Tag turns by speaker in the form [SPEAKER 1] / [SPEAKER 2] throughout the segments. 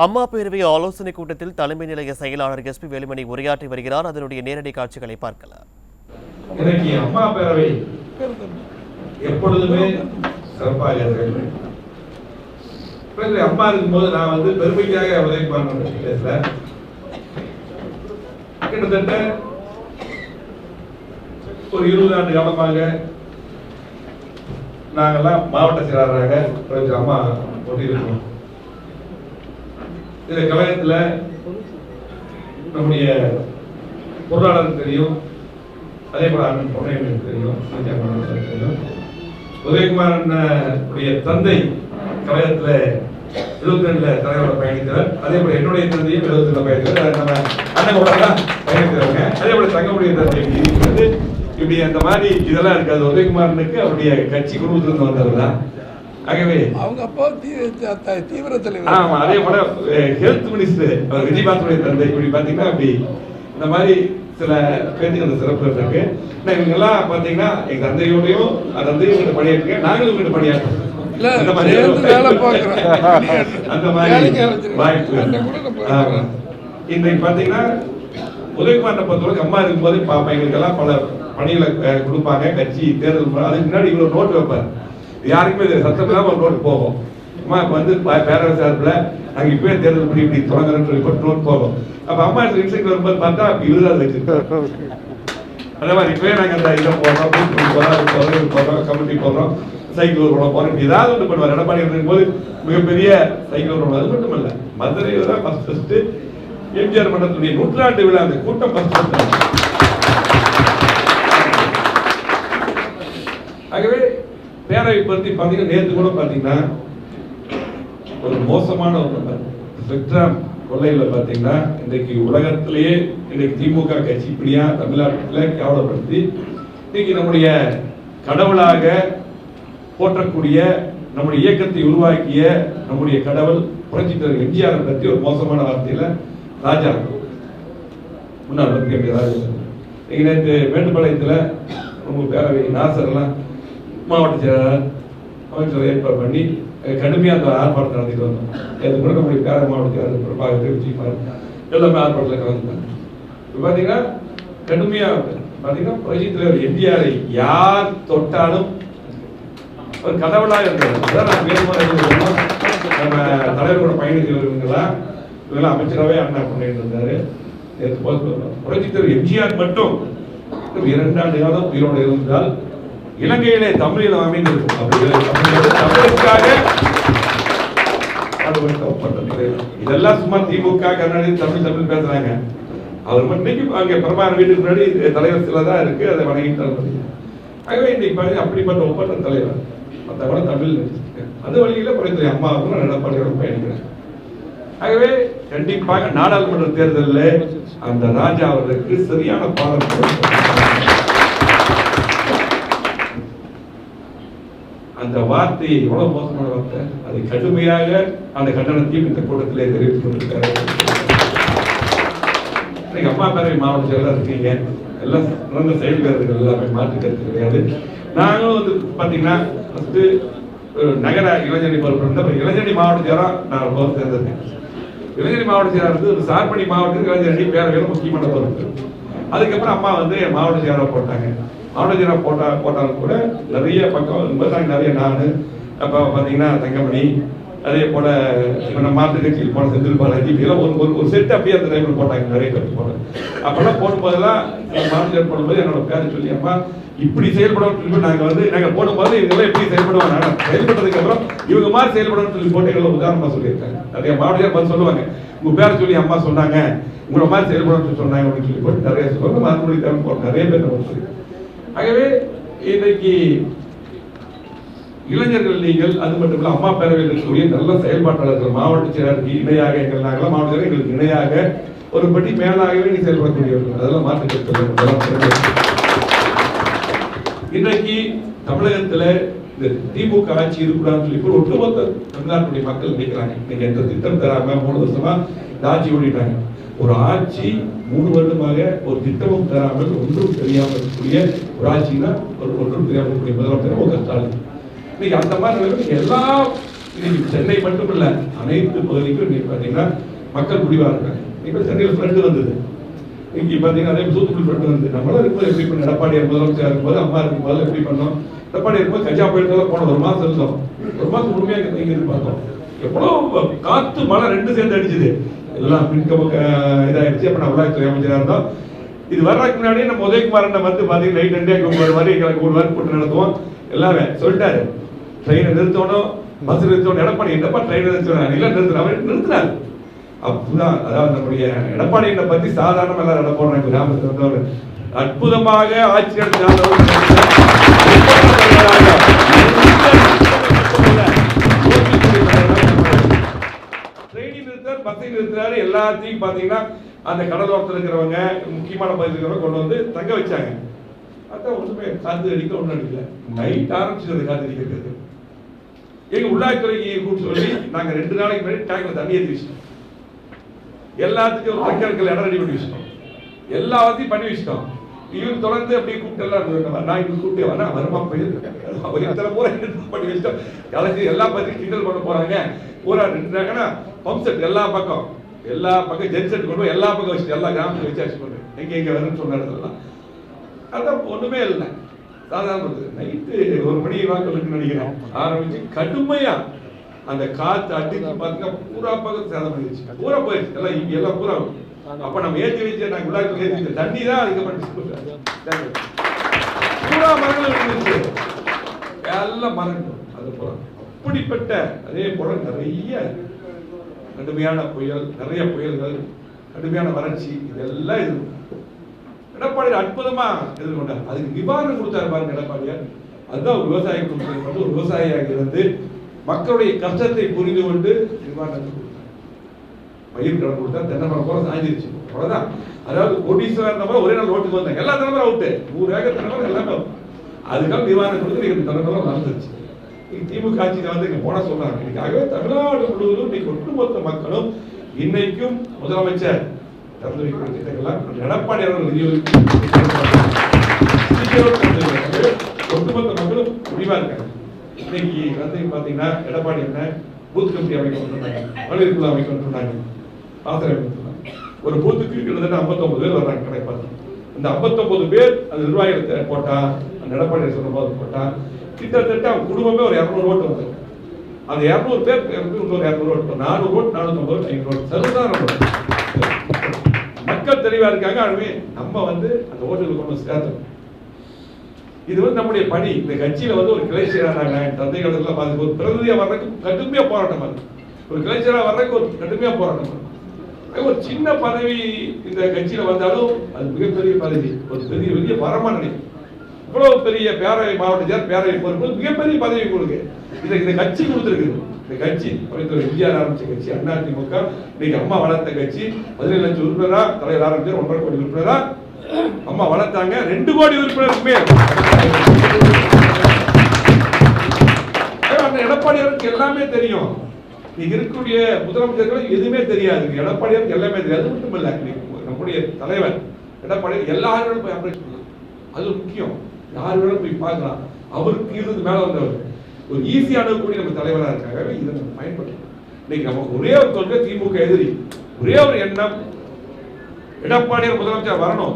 [SPEAKER 1] அம்மா பேரவை ஆலோசனை கூட்டத்தில் தலைமை நிலைய செயலாளர் எஸ்.பி. வேலுமணி உரையாற்றி வருகிறார். அதனுடைய நேரடி காட்சிகளை பார்க்கலாம்.
[SPEAKER 2] இன்னைக்கு அம்மா பேரவை எப்பொழுதுமே சிறப்பாக இருக்கிறது. அம்மா இருக்கும்போது நான் பெருமைக்காக உதவி பண்ண பேசல. கிட்டத்தட்ட ஒரு 20 ஆண்டு காலமாக நாங்கெல்லாம் மாவட்ட செயலாளராக அம்மா போட்டியிருக்கோம். இந்த கழகத்துல நம்முடைய பொருளாளருக்கு தெரியும், அதே போல அண்ணன் பொன்னையனுக்கு தெரியும், தெரியும். உதயகுமாரனுடைய தந்தை கழகத்துல 72 தலைவரோட பயணித்தவர். அதே போல என்னுடைய தந்தையும் 72 பயணித்தவர். நம்ம அண்ணன் கூட தான் பயணித்தவங்க. அதே போல தங்கமுடைய தந்தை இருக்கிறது. இப்படி அந்த மாதிரி இதெல்லாம் இருக்காது. உதயகுமாரனுக்கு அவருடைய கட்சி குடும்பத்திலிருந்து வந்தவர் தான். ஆகவே
[SPEAKER 3] அவங்க அப்பா தீவிர தலைவர்.
[SPEAKER 2] ஆமா, அதே போல ஹெல்த் மினிஸ்டர் அவர் விஜயபாத்துடைய தந்தை. இப்படி பாத்தீங்கன்னா அப்படி இந்த மாதிரி சில பேருக்கு அந்த சிறப்பு இருக்கு. இவங்க எல்லாம் பாத்தீங்கன்னா எங்க தந்தையோடையும் தந்தையும் பணியாற்றுங்க, நாங்களும் இவங்க பணியாற்றுறோம். அந்த மாதிரி வாய்ப்பு இன்னைக்கு பாத்தீங்கன்னா உதயகுமாரை பொறுத்தவரைக்கும் அம்மா இருக்கும்போது பாப்பா எங்களுக்கு எல்லாம் பல பணிகளை கொடுப்பாங்க. கட்சி தேர்தல் அதுக்கு முன்னாடி இவ்வளவு நோட்டு வைப்பார். யாருக்குமே சத்தம் ஒரு நோட்டு போகும். அம்மா இப்ப பேரவை சார்பில் நாங்க இப்பவே தேர்தல் படி இப்படி தொடங்குறோம்னு சொல்லி நோட் போகும். அப்ப அம்மா இன்செக்ட் வரும்போது பார்த்தா இவருதான் வச்சிருக்கோம். அதே மாதிரி இப்பவே நாங்க அந்த இதை போடுறோம், கமிட்டி போடுறோம், சைக்கிள் போறோம், ஏதாவது ஒன்று பண்ணுவார். எடப்பாடி இருக்கும்போது மிகப்பெரிய சைக்கிள் ரோடு. அது மட்டும் இல்ல, மதுரையில தான் ஃபர்ஸ்ட் எம்ஜிஆர் மன்றத்துடைய 100ஆண்டு விழா அந்த கூட்டம் ஃபர்ஸ்ட். ஆகவே பேரவை பத்தி பாத்தீங்கன்னா நேற்று கூட பாத்தீங்கன்னா ஒரு மோசமான ஒரு ஸ்பெக்ட்ரம் கொள்ளையில பாத்தீங்கன்னா இன்றைக்கு உலகத்திலேயே இன்னைக்கு திமுக கட்சி இப்படியா தமிழ்நாட்டில் கேவலப்படுத்தி இன்னைக்கு நம்முடைய கடவுளாக போற்றக்கூடிய நம்முடைய இயக்கத்தை உருவாக்கிய நம்முடைய கடவுள் புரட்சித்தலைவர் எம்ஜிஆர் பற்றி ஒரு மோசமான வார்த்தையில ராஜா முன்னாள் ராஜா நேற்று மேட்டுப்பாளையத்தில் உங்க பேரவை நாசர் எல்லாம் மாவட்ட செயலாளர் அமைச்சர் ஏற்பாடு பண்ணி கடுமையாக அந்த ஆர்ப்பாட்டத்தை நடத்திட்டு வந்தோம். அது கூட நம்முடைய பேர மாவட்ட செயலாளர் பிரபாகர் விஜயகுமார் எல்லாமே ஆர்ப்பாட்டத்தில் கலந்துட்டாங்க. இப்போ பார்த்தீங்கன்னா கடுமையாக பார்த்தீங்கன்னா புரட்சி தலைவர் எம்ஜிஆரை யார் தொட்டாலும் ஒரு கடவுளாக இருக்கிறது. அதான் நான் வேறுபாடு நம்ம தலைவரோட பயணிக்கிறவங்கெல்லாம் இவங்கெல்லாம் அமைச்சராகவே அண்ணா பண்ணிட்டு இருந்தாரு. புரட்சி தலைவர் எம்ஜிஆர் மட்டும் 2 ஆண்டு காலம் உயிரோடு இருந்தால் இலங்கையிலே தமிழில் அமைந்திருக்கும். தமிழுக்காக இதெல்லாம் சும்மா திமுக கர்நாடக தமிழ் பேசுறாங்க. அவர் மட்டும் அங்கே பிரபாகர் வீட்டுக்கு முன்னாடி தலைவர் சில தான் இருக்கு, அதை வணங்கிட்டு. ஆகவே இன்னைக்கு அப்படிப்பட்ட ஒப்பந்த தலைவர் மற்றவங்க தமிழ் அது வழியில குறைந்த அம்மாவுக்கும் எடப்பாடியோட பயணிக்கிறேன். ஆகவே கண்டிப்பாக நாடாளுமன்ற தேர்தலில் அந்த ராஜா அவர்களுக்கு சரியான பாடம். அந்த வார்த்தை எவ்வளவு மோசமான வார்த்தை, அதை கடுமையாக அந்த கண்டனத்தையும் இந்த கூட்டத்திலே தெரிவித்துக் கொண்டிருக்காரு. அம்மா பேரவை மாவட்ட செயலாளர் இருக்கீங்க, எல்லாம் சிறந்த செயல்பாடுகள் எல்லாமே மாற்று கருத்து கிடையாது. நாங்களும் பாத்தீங்கன்னா நகர இளைஞரணி பொறுப்பு இளைஞரணி மாவட்ட செயலாளர் நான் பொறுப்பு தேர்ந்தேன். இளைஞரணி மாவட்ட செயலாளர் ஒரு சார்பணி மாவட்டத்தில் இளைஞரணி பேரவையில் முக்கியமான பொறுப்பு. அதுக்கப்புறம் அம்மா மாவட்ட செயலாளர் போட்டாங்க. மாவட்ட செயலாளர் போட்டாலும் கூட நிறைய பக்கம் நிறைய நான் அப்ப பாத்தீங்கன்னா தங்கமணி, அதே போல நம்ம மாற்று கட்சியில் போன செந்தில் பாலாஜி ஒரு செட் அப்படியே அந்த டைம்ல போட்டாங்க. நிறைய பேர் போன அப்பெல்லாம் போடும்போதெல்லாம் மாவட்ட போடும்போது என்னோட பேரை சொல்லி அம்மா இப்படி செயல்படும் சொல்லி நாங்க போடும்போது இவங்க எப்படி செயல்படுவாங்க, செயல்பட்டதுக்கு அப்புறம் இவங்க மாதிரி செயல்படும் சொல்லி போட்டு உதாரணமா சொல்லியிருக்காங்க. நிறைய மாவட்ட சொல்லுவாங்க, உங்க பேரை சொல்லி அம்மா சொன்னாங்க, உங்களை மாதிரி செயல்படும் சொன்னாங்க அப்படின்னு சொல்லி போட்டு நிறைய சொல்லுவாங்க. மறுபடி தேவை நிறைய பேர் நம்ம சொல்லி. ஆகவே இன்னைக்கு இளைஞர்கள் நீங்கள் அது மட்டும் இல்ல அம்மா பேரவையில் இருக்கக்கூடிய நல்ல செயல்பாட்டாளர்கள் மாவட்ட செயலருக்கு இணையாக எங்கள் நாங்களாம் மாவட்ட செயலர் எங்களுக்கு இணையாக ஒரு பட்டி மேலாகவே நீ செயல்படக்கூடியவர்கள். அதெல்லாம் மாற்றுக்கிறது. இன்றைக்கு தமிழகத்துல இந்த திமுக ஆட்சி இருக்கக்கூடாதுன்னு சொல்லி ஒட்டுமொத்த தமிழ்நாட்டுடைய மக்கள் நினைக்கிறாங்க. இன்னைக்கு எந்த திட்டம் தராம 3 வருஷமா இந்த ஆட்சி ஓடிட்டாங்க. ஒரு ஆட்சி 3 வருடமாக ஒரு திட்டமும் தராமல் ஒன்றும் தெரியாமல் இருக்கக்கூடிய ஒரு ஆட்சினா ஒன்றும் தெரியாமல் இருக்கக்கூடிய முதலமைச்சர் மு.க. ஸ்டாலின். இன்னைக்கு அந்த மாதிரி எல்லா இன்னைக்கு சென்னை மட்டும் இல்ல, அனைத்து பகுதிக்கும் இன்னைக்கு பாத்தீங்கன்னா மக்கள் குடிவா இருக்காங்க. இப்ப சென்னையில் ஃப்ளட் வந்தது, இங்க பாத்தீங்கன்னா அதே தூத்துக்குடி ஃப்ளட் வந்து நம்மளாம் இருக்கும்போது எப்படி பண்ண, எடப்பாடியார் முதலமைச்சர் இருக்கும்போது அம்மா இருக்கும்போது எப்படி பண்ணோம், எடப்பாடி இருக்கும்போது கஜா புயல் போன ஒரு மாசம் இருந்தோம், ஒரு மாசம் முழுமையாக இங்க பார்த்தோம். எவ்வளவு காத்து மழை ரெண்டு சேர்ந்து அடிச்சது, எல்லாம் மின்கம்பம் இதாயிடுச்சு. அப்ப நான் உள்ளாட்சித்துறை அமைச்சராக இருந்தோம். இது வர்றதுக்கு முன்னாடியே நம்ம உதயகுமாரன் வந்து பாத்தீங்கன்னா நைட் ரெண்டே கூப்பிடுற மாதிரி எங்களுக்கு கூட்டு நடத்துவோம். எல்லாமே சொல்லிட்டாரு, ட்ரெயினை நிறுத்தணும், பஸ் நிறுத்தணும். எடப்பாடி என்னப்பா ட்ரெயினை நிறுத்தணும், இல்லை நிறுத்தணும், அவர் நிறுத்தினார். அப்பதான் அதாவது நம்முடைய எடப்பாடியை பத்தி சாதாரண எல்லாரும் இடம் போடுறாங்க. கிராமத்தில் இருந்தவர் அற்புதமாக ஆட்சி ட்ரெயினிங் நிறுத்தார், பஸ்ஸை நிறுத்துறாரு. எல்லாத்தையும் பாத்தீங்கன்னா அந்த கடலோரத்தில் இருக்கிறவங்க முக்கியமான பகுதியில் இருக்கிறவங்க கொண்டு வந்து தங்க வச்சாங்க. அதான் ஒண்ணுமே காத்து அடிக்க ஒன்றும் அடிக்கல. நைட் ஆரம்பிச்சது காத்து அடிக்கிறது. எங்க உள்ளாட்சித்துறைக்கு கூப்பிட்டு சொல்லி நாங்க 2 நாளைக்கு முன்னாடி டேங்க்ல தண்ணி ஏற்றி வச்சிட்டோம். எல்லாத்துக்கும் மக்களுக்கு இடம் ரெடி பண்ணி வச்சிட்டோம், எல்லா வசதியும் பண்ணி வச்சிட்டோம். இவங்க தொடர்ந்து அப்படியே கூப்பிட்டு எல்லாம் நான் இவங்க கூப்பிட்டு வரேன் வருமா போயிரு பூரா பண்ணி வச்சிட்டோம். கலைச்சி எல்லா பத்தியும் கிண்டல் பண்ண போறாங்க. பூரா நின்றாங்கன்னா பம்ப் செட் எல்லா பக்கம் ஜென் செட் கொண்டு எல்லா பக்கம் வச்சுட்டு எல்லா கிராமத்துல வச்சாச்சு கொண்டு எங்க வரும்னு சொன்ன இடத்துலலாம். அதான் ஒண்ணுமே இல்லை, சாதாரண நைட்டு 1 மணி வாக்களுக்கு நினைக்கிறேன் ஆரம்பிச்சு கடுமையா அந்த காத்து அடிச்சு பாத்தீங்கன்னா பூரா பக்கம் சேதம் பண்ணிடுச்சு, பூரா போயிடுச்சு எல்லாம் இங்க எல்லாம் பூரா. அப்ப நம்ம ஏற்றி வச்சு நாங்க உள்ளாட்சி ஏற்றி தண்ணி தான் அதிகப்பட்டு பூரா மரங்கள் இருந்துச்சு, எல்லாம் மரங்கள். அது போல அப்படிப்பட்ட அதே போல நிறைய கடுமையான புயல், நிறைய புயல்கள், கடுமையான வறட்சி, இதெல்லாம் இது எடப்பாடியார் அற்புதமா எதிர்கொண்டார். அதுக்கு நிவாரணம் கொடுத்தாரு பாருங்க எடப்பாடியார். அதுதான் ஒரு விவசாய குடும்பத்தில் ஒரு விவசாயியாக இருந்து மக்களுடைய கஷ்டத்தை புரிந்து கொண்டு நிவாரணத்தை கொடுத்தார். பயிர் கடன் கொடுத்தா, தென்னை மரம் போல சாஞ்சிருச்சு, அவ்வளவுதான். அதாவது கோடீஸ்வரர் இருந்தப்ப ஒரே நாள் ஓட்டுக்கு வந்தாங்க, எல்லா தென்னை மரம் அவுட்டு, 100 ஏக்கர் தென்னை மரம் எல்லாமே. அதுக்காக நிவாரணம் கொடுத்து நீங்க தென்னை மரம் வளர்ந்துருச்சு. திமுக ஆட்சியில வந்து இங்க போன சொல்றாங்க. இதுக்காகவே தமிழ்நாடு முழுவதும் இன்னைக்கு ஒட்டுமொத்த மக்களும் இன்னைக்கும் முதலமைச்சர் திறந்து வைக்கிற திட்டங்கள்லாம் எடப்பாடி அவர்கள் ஒட்டுமொத்த மக்களும் முடிவா இருக்காங்க. இன்னைக்கு வந்து பாத்தீங்கன்னா எடப்பாடி என்ன பூத் கமிட்டி அமைக்க சொன்னாங்க, மகளிர் குழு அமைக்க சொன்னாங்க, ஆசிரியர் அமைக்க சொன்னாங்க. ஒரு பூத்துக்கு கிட்டத்தட்ட 59 பேர் வர்றாங்க கணக்கு பார்த்து. அந்த 59 பேர் அந்த நிர்வாகத்தை போட்டா, அந்த எடப்பாடி சொன்ன போது போட்டா கிட்டத்தட்ட அவங்க குடும்பமே ஒரு 200 ஓட்டு வந்து அந்த 200 பேர் இன்னொரு 200 ஓட்டு, 400 ஓட்டு, 450 500 ஓட்டு சரிதான். மக்கள் தெளிவா இருக்காங்க. ஆகவே நம்ம வந்து அந்த ஓட்டுகள் கொண்டு சேர்த்தோம். இது வந்து நம்முடைய பணி. இந்த கட்சியில வந்து ஒரு கிளை செயலாளராக தந்தை காலத்துல பாதி ஒரு பிரதிநிதியா வர்றதுக்கு கடுமையா போராட்டம் வருது, ஒரு கிளை செயலாளர் வர்றதுக்கு ஒரு கடுமையா போராட்டம் வருது. ஒரு சின்ன பதவி இந்த கட்சியில வந்தாலும் அது மிகப்பெரிய பதவி, ஒரு பெரிய பெரிய வரமா நினைக்கும். இவ்வளவு பெரிய பேரவை மாவட்ட பேரவை பொறுப்பு மிகப்பெரிய பதவி கொடுக்கு. இந்த கட்சி கொடுத்துருக்கு. இந்த கட்சி எம்ஜிஆர் ஆரம்பிச்ச கட்சி அதிமுக, இன்னைக்கு அம்மா வளர்த்த கட்சி. 17 லட்சம் உறுப்பினரா தலைவர் ஆரம்பிச்சார், 1.5 கோடி உறுப்பினரா அம்மா வளர்த்தாங்க. 2 கோடி உறுப்பினருக்குமே எடப்பாடியாருக்கு எல்லாமே தெரியும். நீங்க இருக்கக்கூடிய முதலமைச்சர்கள் எதுவுமே தெரியாது, எடப்பாடியாருக்கு எல்லாமே தெரியாது. அது மட்டும் இல்ல, நம்முடைய தலைவர் எடப்பாடியார் எல்லாரும் போய் அப்ரோச் பண்ணலாம், அது முக்கியம். யார் வேணாலும் போய் பார்க்கலாம். அவருக்கு இருந்து மேல வந்தவர் ஒரு ஈஸியா அணுகக்கூடிய நம்ம தலைவராக இருக்காங்க. இதை நம்ம பயன்படுத்தணும். இன்னைக்கு நமக்கு ஒரே ஒரு கொள்கை, திமுக எதிரி, ஒரே ஒரு எண்ணம், எடப்பாடியார் முதலமைச்சர் வரணும்.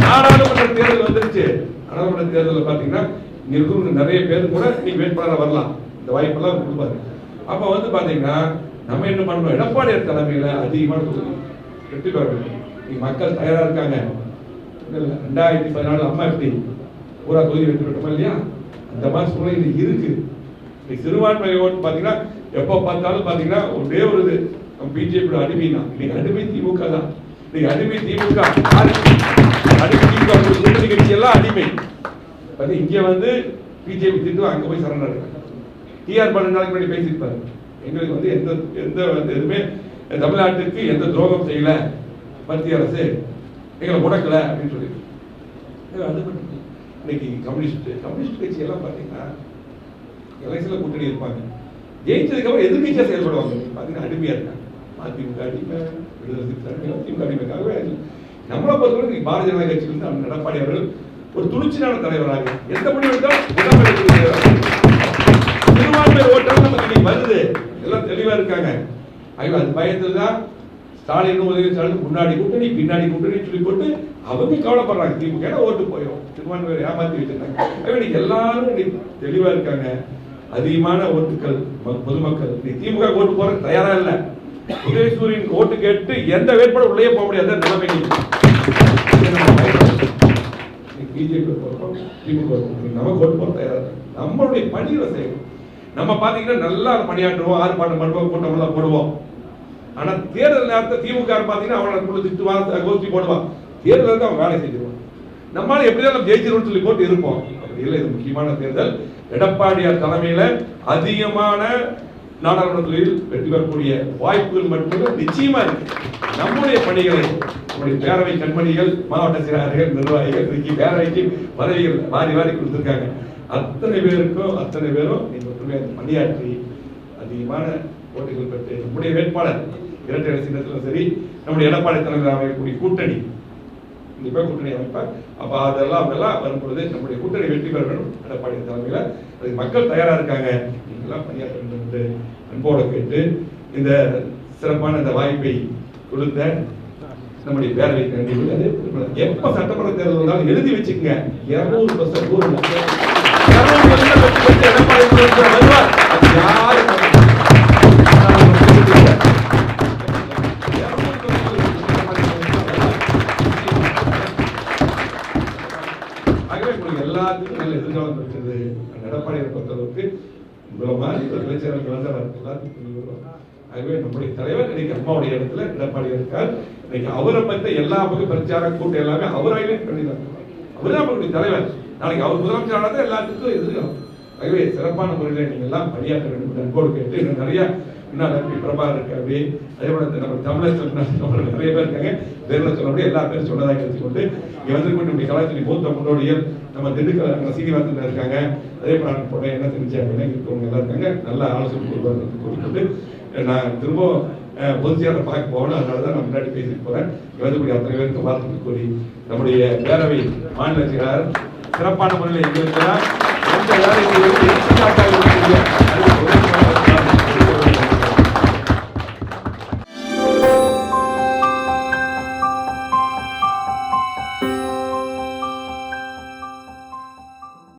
[SPEAKER 2] நாடாளுமன்ற தேர்தல் வந்துருச்சு. நாடாளுமன்ற தேர்தலில் பாத்தீங்கன்னா இங்க இருக்கிற நிறைய பேர் கூட நீங்க வேட்பாளராக வரலாம், இந்த வாய்ப்பெல்லாம் கொடுப்பாரு. அப்ப வந்து பாத்தீங்கன்னா நம்ம என்ன பண்ணணும், எடப்பாடியார் தலைமையில அதிகமான தொகுதி வெற்றி பெற வேண்டும். நீங்க மக்கள் தயாரா இருக்காங்க. 2014 அம்மா எப்படி பூரா தொகுதி வெற்றி பெற்றோமா இல்லையா, அந்த மாதிரி சூழ்நிலை இது இருக்கு. சிறுபான்மை ஓட்டு பாத்தீங்கன்னா எப்ப பார்த்தாலும் பாத்தீங்கன்னா ஒரே ஒரு இது பிஜேபி அடிமை தான். இன்னைக்கு அடிமை திமுக தான். இன்னைக்கு அடிமை திமுக, அடிமை திமுக கூட்டணி கட்சி எல்லாம் அடிமை. இங்க வந்து பிஜேபி திட்டம் அங்க போய் சரண் இருக்காங்க. டிஆர் பாலு நாளைக்கு முன்னாடி பேசியிருப்பாரு, எங்களுக்கு வந்து எந்த எதுவுமே தமிழ்நாட்டுக்கு எந்த துரோகம் செய்யல மத்திய அரசு, எங்களை முடக்கல அப்படின்னு சொல்லி. அது மட்டும் இன்னைக்கு கம்யூனிஸ்ட் கட்சி எல்லாம் பாத்தீங்கன்னா எலெக்ஷன்ல கூட்டணி இருப்பாங்க, ஜெயிச்சதுக்கு அப்புறம் எதிர்கட்சியா செயல்படுவாங்க. பாத்தீங்கன்னா அடிமையா இருக்காங்க. அதிமுக அடிமை, விடுதலை சிறுத்தைகள் திமுக அடிமைக்காகவே. நம்மளை பொறுத்தவரை பாரதிய ஜனதா கட்சியிலிருந்து எடப்பாடி அவர்கள் ஒரு துணிச்சலான தலைவராக எந்த முடிவு எடுத்தாலும் பேர் ஓட்டாலும் நமக்கு இன்னைக்கு வருது, எல்லாம் தெளிவா இருக்காங்க. ஐயோ அது பயத்துல தான் ஸ்டாலின் உதவி ஸ்டாலின் முன்னாடி கூட்டணி பின்னாடி கூட்டணி சொல்லி போட்டு அவங்க கவலைப்படுறாங்க. திமுக ஓட்டு போயிடும், திருமாவளவன் ஏமாத்தி வச்சிருக்காங்க. ஐயோ இன்னைக்கு எல்லாரும் இன்னைக்கு தெளிவா இருக்காங்க. அதிகமான ஓட்டுகள் பொதுமக்கள் திமுக ஓட்டு போற தயாரா இல்ல. உதயசூரியன் ஓட்டு கேட்டு எந்த வேட்பாளர் உள்ளே போக முடியாத நிலைமை. பிஜேபி போறோம், திமுக நமக்கு ஓட்டு போற தயாரா இருக்கு. நம்மளுடைய பணிகளை செய்யணும். நம்ம பாத்தீங்கன்னா நல்லா பணியாற்றுவோம், ஆர்ப்பாட்டம் பண்ணுவோம், கூட்டம் எல்லாம் போடுவோம். ஆனா தேர்தல் நேரத்தை திமுக பாத்தீங்கன்னா அவனை திட்டுவான், கோஷ்டி போடுவான். தேர்தலுக்கு அவன் வேலை செஞ்சிருவான். நம்மளால எப்படிதான் நம்ம ஜெயிச்சிருவோம் சொல்லி போட்டு இருப்போம். அப்படி இல்லை, இது முக்கியமான தேர்தல். எடப்பாடியார் தலைமையில அதிகமான நாடாளுமன்றத்தில் வெற்றி பெறக்கூடிய வாய்ப்புகள் மட்டுமே நிச்சயமா இருக்கு. நம்முடைய பணிகளை நம்முடைய பேரவை கண்மணிகள், மாவட்ட செயலாளர்கள், நிர்வாகிகள் பேரவைக்கு பதவிகள் வாரி வாரி கொடுத்திருக்காங்க. அத்தனை பேரும் நீங்க பணியாற்றி அதிகமான ஓட்டுகள் பெற்று நம்முடைய வேட்பாளர் இரட்டை இலை சின்னத்திலும் சரி, நம்முடைய எடப்பாடி தலைவர் அமைக்கக்கூடிய கூட்டணி கூட்டணி அமைப்பார். அப்ப அதெல்லாம் வரும்பொழுது நம்முடைய கூட்டணி வெற்றி பெற வேண்டும். எடப்பாடி தலைமையில அதுக்கு மக்கள் தயாரா இருக்காங்க. நீங்களாம் பணியாற்ற வேண்டும் என்று அன்போடு கேட்டு இந்த சிறப்பான இந்த வாய்ப்பை கொடுத்த நம்முடைய பேரவைக்கு நன்றி. எப்ப சட்டமன்ற தேர்தல் வந்தாலும் எழுதி வச்சுக்கங்க, 200% எடப்பாடி வருவார். அது யாரும் எல்லாத்துக்கும் நல்ல எதிர்காலம் இருக்கிறது. எடப்பாடியை பொறுத்தளவுக்கு உங்களை மாதிரி ஒரு இளைஞர்கள் வந்து எல்லாத்துக்கும். ஆகவே நம்முடைய தலைவர் இன்னைக்கு அம்மாவுடைய இடத்துல எடப்பாடி இருக்கார். இன்னைக்கு அவரை பற்றி எல்லா பக்கம் பிரச்சார கூட்டம் எல்லாமே அவராகவே பண்ணிடுறாங்க. அவர்தான் நம்மளுடைய தலைவர். நாளைக்கு அவர் முதலமைச்சரானது எல்லாத்துக்கும் எதிர்காலம். ஆகவே சிறப்பான முறையில் நீங்க எல்லாம் பணியாற்ற வேண்டும் அன்போடு கேட்டு இன்னும் நிறைய பிரபாகர் இருக்காரு, அதே போல நம்ம தமிழர் நிறைய பேர் இருக்காங்க. பேர்ல சொல்ல எல்லா பேரும் சொன்னதாக எடுத்துக்கொண்டு இங்க வந்து நம்முடைய கலாச்சார மூத்த முன்னோடிகள் நம்ம திண்டுக்கல் சீனிவாசன் இருக்காங்க. அதே போல என்ன தெரிஞ்சு அப்படின்னா இருக்கவங்க எல்லாம் இருக்காங்க. நல்ல ஆலோசனை கூறிக்கொண்டு நான் திரும்ப பொதுச்செயலாளர் பார்க்க போகணும். அதனாலதான் நான் முன்னாடி பேசிட்டு போறேன். இங்க வந்து அத்தனை பேருக்கு வாழ்த்துக்கள் கூறி நம்முடைய பேரவை மாநில செயலாளர் சிறப்பான முறையில் எங்க இருக்கிறார். அந்த வேலைக்கு